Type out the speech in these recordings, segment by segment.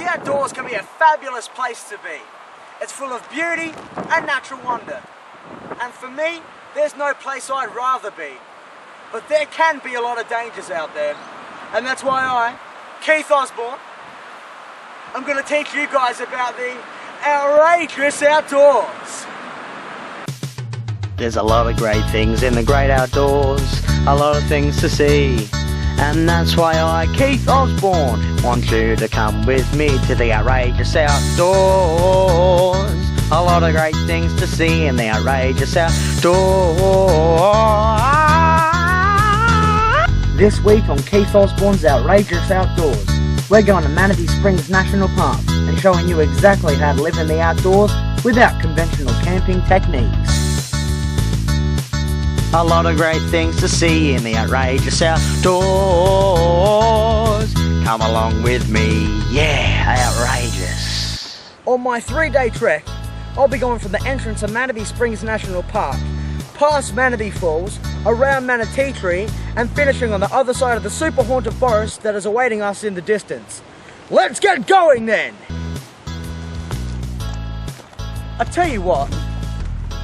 The outdoors can be a fabulous place to be. It's full of beauty and natural wonder. And for me, there's no place I'd rather be. But there can be a lot of dangers out there. And that's why I, Keith Osborne, I'm going to teach you guys about the outrageous outdoors. There's a lot of great things in the great outdoors, a lot of things to see. And that's why I, Keith Osborne, want you to come with me to the outrageous outdoors. A lot of great things to see in the outrageous outdoors. This week on Keith Osborne's Outrageous Outdoors, we're going to Manatee Springs National Park and showing you exactly how to live in the outdoors without conventional camping techniques. A lot of great things to see in the outrageous outdoors. Come along with me, yeah, outrageous. On my 3-day trek, I'll be going from the entrance of Manatee Springs National Park, past Manatee Falls, around Manatee Tree, and finishing on the other side of the super haunted forest that is awaiting us in the distance. Let's get going then! I tell you what,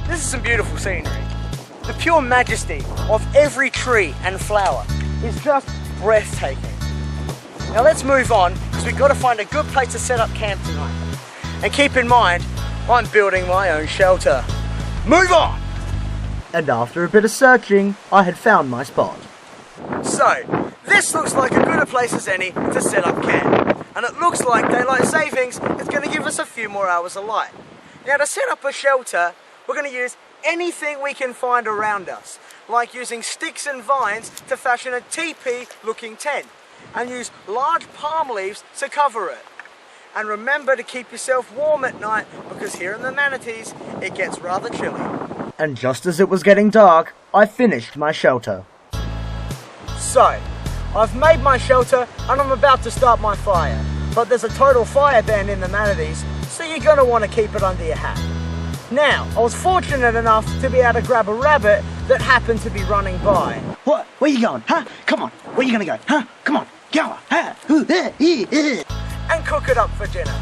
this is some beautiful scenery. The pure majesty of every tree and flower is just breathtaking. Now let's move on, because we've got to find a good place to set up camp tonight. And keep in mind, I'm building my own shelter. Move on! And after a bit of searching, I had found my spot. So, this looks like as good a place as any to set up camp. And it looks like daylight savings is going to give us a few more hours of light. Now to set up a shelter, we're going to use anything we can find around us, like using sticks and vines to fashion a teepee-looking tent, and use large palm leaves to cover it. And remember to keep yourself warm at night, because here in the Manatees, it gets rather chilly. And just as it was getting dark, I finished my shelter. So, I've made my shelter and I'm about to start my fire. But there's a total fire ban in the Manatees, so you're going to want to keep it under your hat. Now, I was fortunate enough to be able to grab a rabbit that happened to be running by. What? Where you going? Huh? Come on. Where you gonna go? Huh? Come on. Go on. Huh? And cook it up for dinner.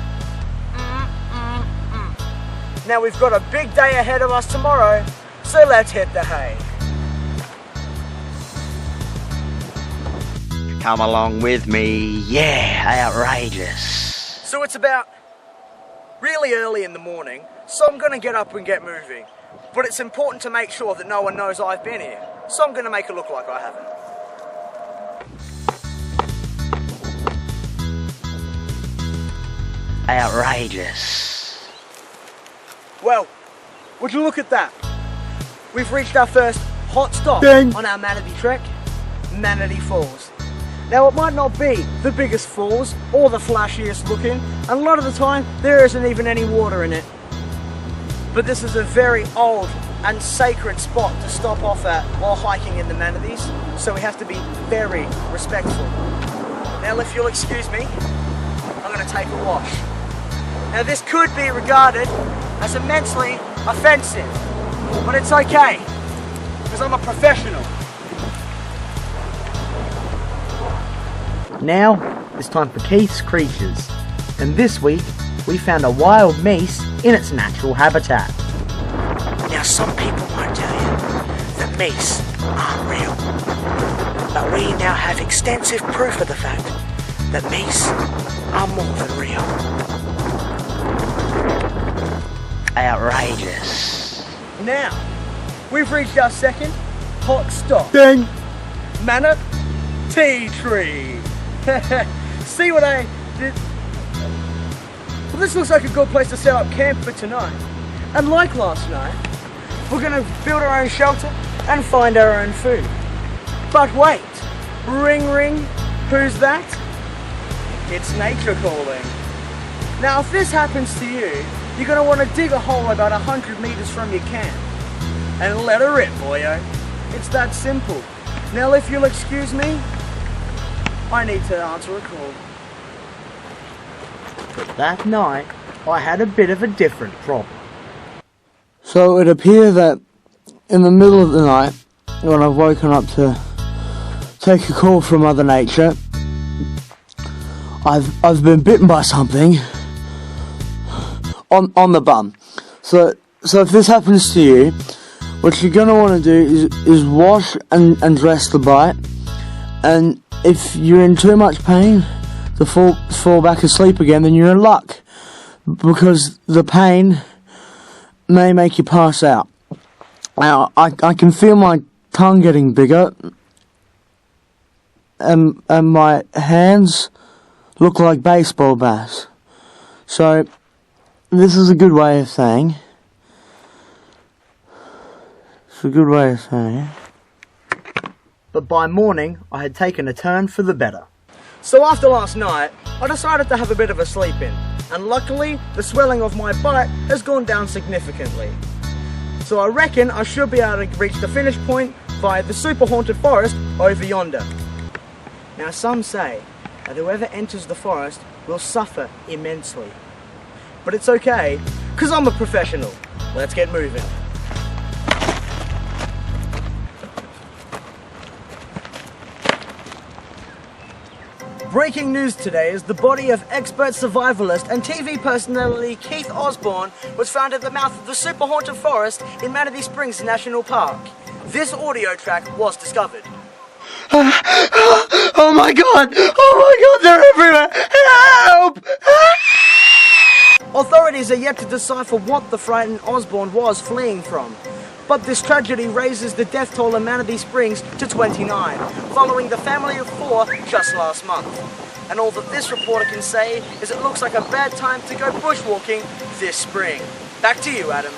Now we've got a big day ahead of us tomorrow, so let's hit the hay. Come along with me, yeah, outrageous. So it's about really early in the morning, so I'm going to get up and get moving. But it's important to make sure that no one knows I've been here, so I'm going to make it look like I haven't. Outrageous. Well, would you look at that? We've reached our first hot stop on our Manatee trek, Manatee Falls. Now it might not be the biggest falls or the flashiest looking, and a lot of the time there isn't even any water in it. But this is a very old and sacred spot to stop off at while hiking in the Manatees, so we have to be very respectful. Now if you'll excuse me, I'm going to take a wash. Now this could be regarded as immensely offensive, but it's okay, because I'm a professional. Now, it's time for Keith's Creatures. And this week, we found a wild meese in its natural habitat. Now some people might tell you that meese aren't real, but we now have extensive proof of the fact that meese are more than real. Outrageous. Now, we've reached our second hot stop. Ding! Manatee Tree. See what I did? Well, this looks like a good place to set up camp for tonight. And like last night, we're going to build our own shelter and find our own food. But wait, ring ring, who's that? It's nature calling. Now if this happens to you, you're going to want to dig a hole about 100 meters from your camp and let her rip, boyo. It's that simple. Now if you'll excuse me, I need to answer a call. But that night, I had a bit of a different problem. So it appears that in the middle of the night, when I've woken up to take a call from Mother Nature, I've been bitten by something on the bum. So if this happens to you, what you're gonna want to do is wash and dress the bite, and if you're in too much pain to fall back asleep again, then you're in luck, because the pain may make you pass out. Now I can feel my tongue getting bigger, and my hands look like baseball bats. So this is a good way of saying. It's a good way of saying. But by morning, I had taken a turn for the better. So after last night, I decided to have a bit of a sleep in, and luckily the swelling of my bite has gone down significantly. So I reckon I should be able to reach the finish point via the super haunted forest over yonder. Now some say that whoever enters the forest will suffer immensely. But it's okay, because I'm a professional. Let's get moving. Breaking news today is the body of expert survivalist and TV personality Keith Osborne was found at the mouth of the super haunted forest in Manatee Springs National Park. This audio track was discovered. Oh my god! Oh my god, they're everywhere! Help! Authorities are yet to decipher what the frightened Osborne was fleeing from. But this tragedy raises the death toll in Manatee Springs to 29, following the family of 4 just last month. And all that this reporter can say is it looks like a bad time to go bushwalking this spring. Back to you, Adam.